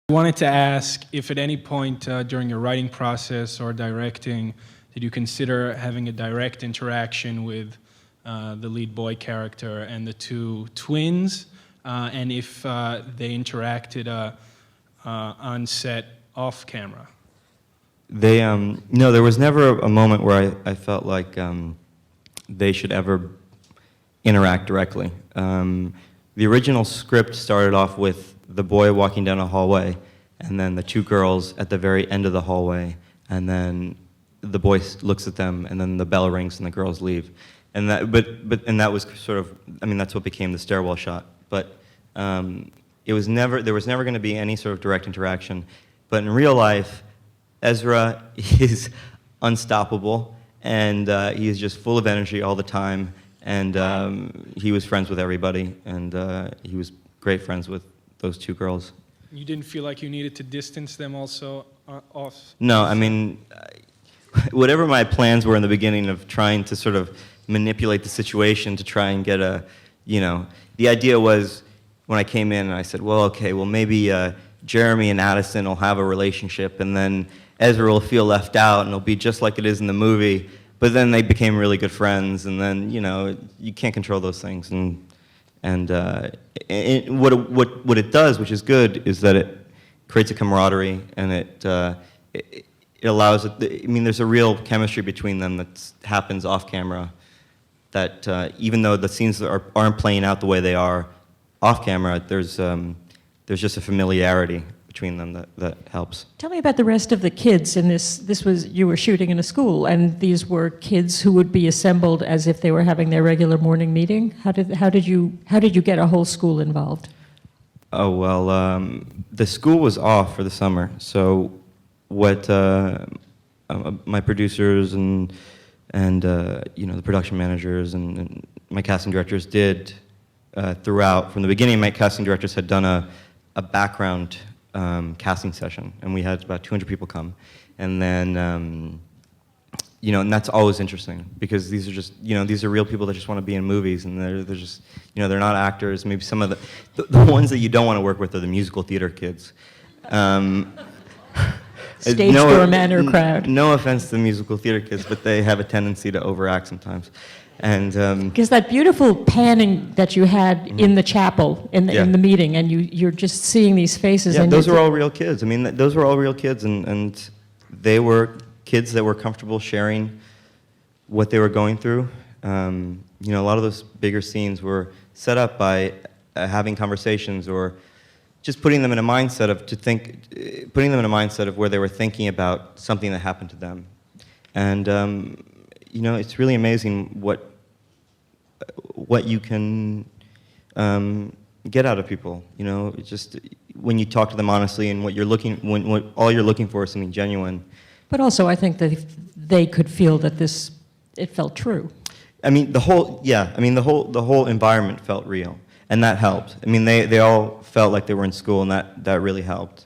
I wanted to ask if at any point during your writing process or directing, did you consider having a direct interaction with the lead boy character and the two twins, and if they interacted on set off camera? They, no, there was never a moment where I felt like they should ever interact directly. The original script started off with the boy walking down a hallway, and then the two girls at the very end of the hallway, and then the boy looks at them, and then the bell rings and the girls leave. And that, and that was sort of, I mean, that's what became the stairwell shot. But it was never, there was never going to be any sort of direct interaction. But in real life, Ezra is unstoppable, and he is just full of energy all the time, and he was friends with everybody, and he was great friends with those two girls. You didn't feel like you needed to distance them also off? No, I mean, whatever my plans were in the beginning of trying to sort of manipulate the situation to try and get a, you know, the idea was when I came in and I said, well, okay, well maybe Jeremy and Addison will have a relationship, and then Ezra will feel left out, and it'll be just like it is in the movie. But then they became really good friends, and then, you know, you can't control those things. And what it does, which is good, is that it creates a camaraderie, and it allows, I mean, there's a real chemistry between them that happens off camera, that even though the scenes aren't playing out the way they are off camera, there's just a familiarity between them that helps. Tell me about the rest of the kids in this. This was, you were shooting in a school, and these were kids who would be assembled as if they were having their regular morning meeting. How did you get a whole school involved? Oh well, the school was off for the summer, so what my producers and you know, the production managers and my casting directors did throughout, from the beginning, my casting directors had done a background casting session, and we had about 200 people come, and then you know, and that's always interesting, because these are just, you know, these are real people that just want to be in movies, and they're just, you know, they're not actors. Maybe some of the ones that you don't want to work with are the musical theater kids. Stage door manor crowd. No offense to the musical theater kids, but they have a tendency to overact sometimes. And because that beautiful panning that you had in the chapel, in the meeting, and you're just seeing these faces. Yeah, and those are all real kids. I mean, those were all real kids, and they were kids that were comfortable sharing what they were going through. You know, a lot of those bigger scenes were set up by having conversations, or just putting them in a mindset of where they were thinking about something that happened to them. And you know, it's really amazing what you can get out of people. You know, it's just when you talk to them honestly, and what all you're looking for is something genuine. But also, I think that if they could feel that it felt true. I mean, the whole environment felt real, and that helped. I mean, they all felt like they were in school, and that really helped.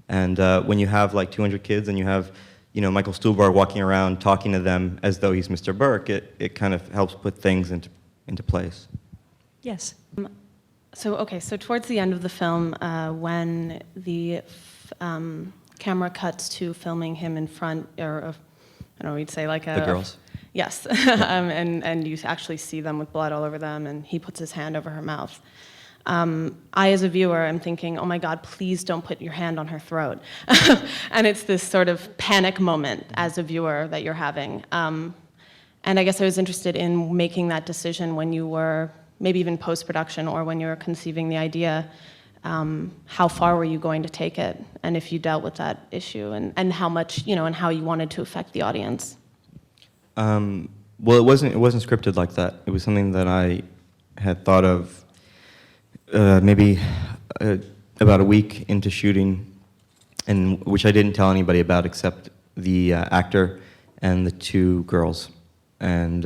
And when you have like 200 kids, and you have, you know, Michael Stuhlbarg walking around talking to them as though he's Mr. Burke, it kind of helps put things into place. Yes. So towards the end of the film, when the camera cuts to filming him in front, or I don't know, we'd say like the girls. Yes, and you actually see them with blood all over them, and he puts his hand over her mouth. I, as a viewer, am thinking, oh my God, please don't put your hand on her throat. And it's this sort of panic moment as a viewer that you're having. And I guess I was interested in making that decision when you were, maybe even post-production, or when you were conceiving the idea. How far were you going to take it? And if you dealt with that issue, and how much, you know, and how you wanted to affect the audience? Well, it wasn't scripted like that. It was something that I had thought of maybe about a week into shooting, and which I didn't tell anybody about except the actor and the two girls, and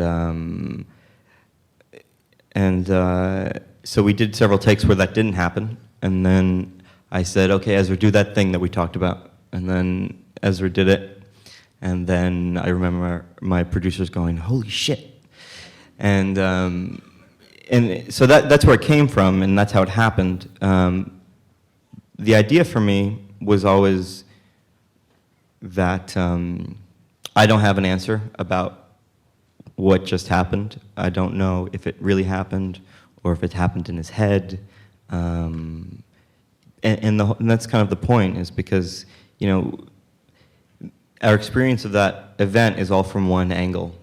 so we did several takes where that didn't happen, and then I said, okay, Ezra, do that thing that we talked about, and then Ezra did it. And then I remember my producers going, holy shit. And so that's where it came from, and that's how it happened. The idea for me was always that I don't have an answer about what just happened. I don't know if it really happened or if it happened in his head. And that's kind of the point, is because, you know, our experience of that event is all from one angle.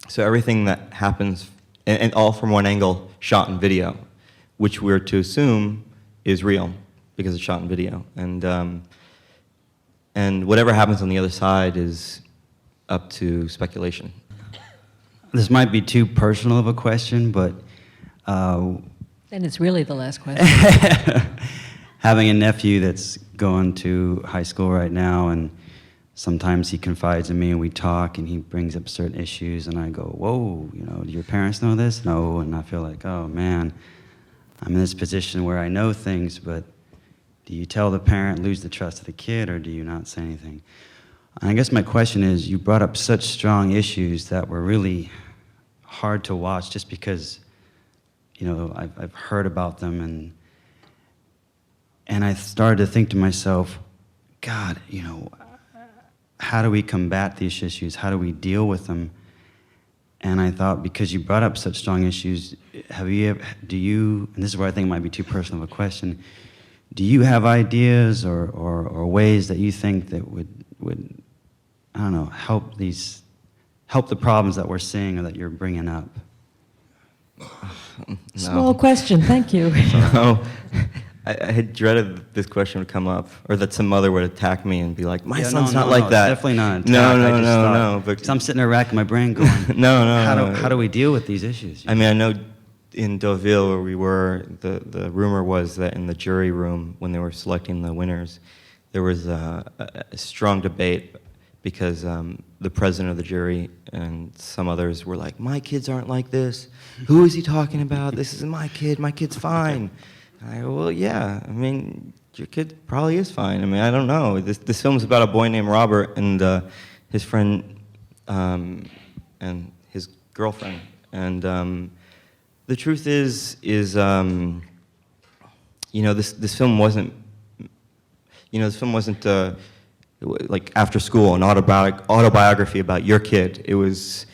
So everything that happens, and all from one angle, shot in video, which we're to assume is real because it's shot in video. And whatever happens on the other side is up to speculation. This might be too personal of a question, but Then it's really the last question. having a nephew that's going to high school right now, and sometimes he confides in me and we talk and he brings up certain issues and I go, whoa, you know, do your parents know this? No. And I feel like, oh man, I'm in this position where I know things, but do you tell the parent, lose the trust of the kid, or do you not say anything? And I guess my question is, you brought up such strong issues that were really hard to watch just because, you know, I've heard about them, and I started to think to myself, God, you know, how do we combat these issues? How do we deal with them? And I thought, because you brought up such strong issues, and this is where I think it might be too personal of a question, do you have ideas or ways that you think that would I don't know, help the problems that we're seeing or that you're bringing up? No. Small question, thank you. No. I had dreaded this question would come up, or that some mother would attack me and be like, "My son's not like that." It's definitely not an attack. No. Because I'm sitting there racking my brain going, no. How do we deal with these issues? I mean, I know in Deauville, where we were, the rumor was that in the jury room, when they were selecting the winners, there was a strong debate because the president of the jury and some others were like, "My kids aren't like this. Who is he talking about? This isn't my kid. My kid's fine." And I go, "Well, yeah. I mean, your kid probably is fine. I mean, I don't know. This film is about a boy named Robert and his friend and his girlfriend. And the truth is you know, this film wasn't, you know, this film wasn't like After School, an autobiography about your kid. It's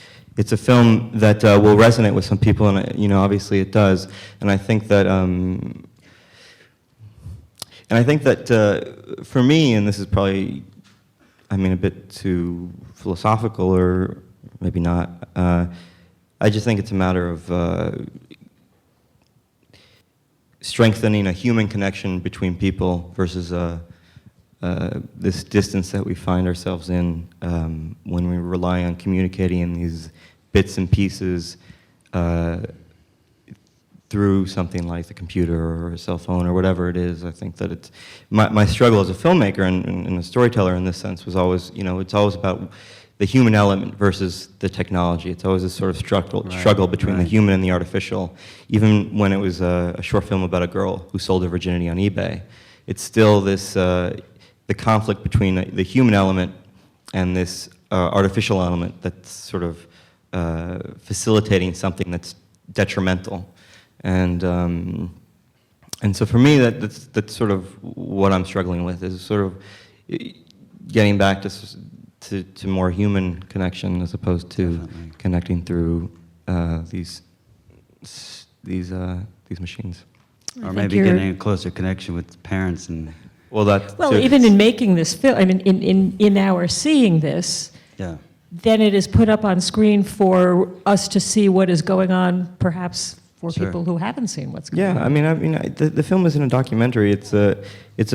a film that will resonate with some people, and you know, obviously it does. And I think that for me, and this is probably, I mean, a bit too philosophical, or maybe not. I just think it's a matter of strengthening a human connection between people versus this distance that we find ourselves in when we rely on communicating in these bits and pieces through something like the computer or a cell phone or whatever it is. I think that it's my struggle as a filmmaker and a storyteller in this sense was always, you know, it's always about the human element versus the technology. It's always this sort of struggle between the human and the artificial. Even when it was a short film about a girl who sold her virginity on eBay, it's still this the conflict between the human element and this artificial element that's sort of facilitating something that's detrimental. And so for me, that's sort of what I'm struggling with, is sort of getting back to more human connection as opposed to Definitely. connecting through these machines. Or think maybe you're- getting a closer connection with parents and, Well, even in making this film, I mean, in our seeing this, yeah. then it is put up on screen for us to see what is going on, perhaps for Sure. people who haven't seen what's going on. Yeah, I mean, the film isn't a documentary. It's a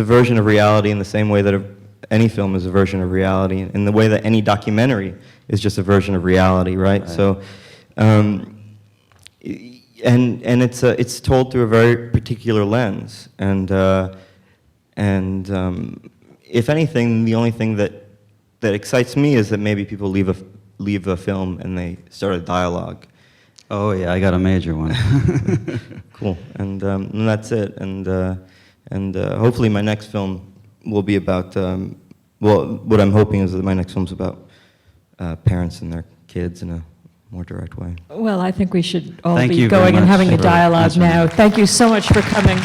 version of reality in the same way that any film is a version of reality, in the way that any documentary is just a version of reality, right? Right. So, and it's told through a very particular lens, and if anything, the only thing that excites me is that maybe people leave a film and they start a dialogue. Oh yeah, I got a major one. Cool, and that's it. And hopefully my next film will be about. Well, what I'm hoping is that my next film's about parents and their kids in a more direct way. Well, I think we should all Thank be you very going and much having a for dialogue answering now. that. Thank you so much for coming.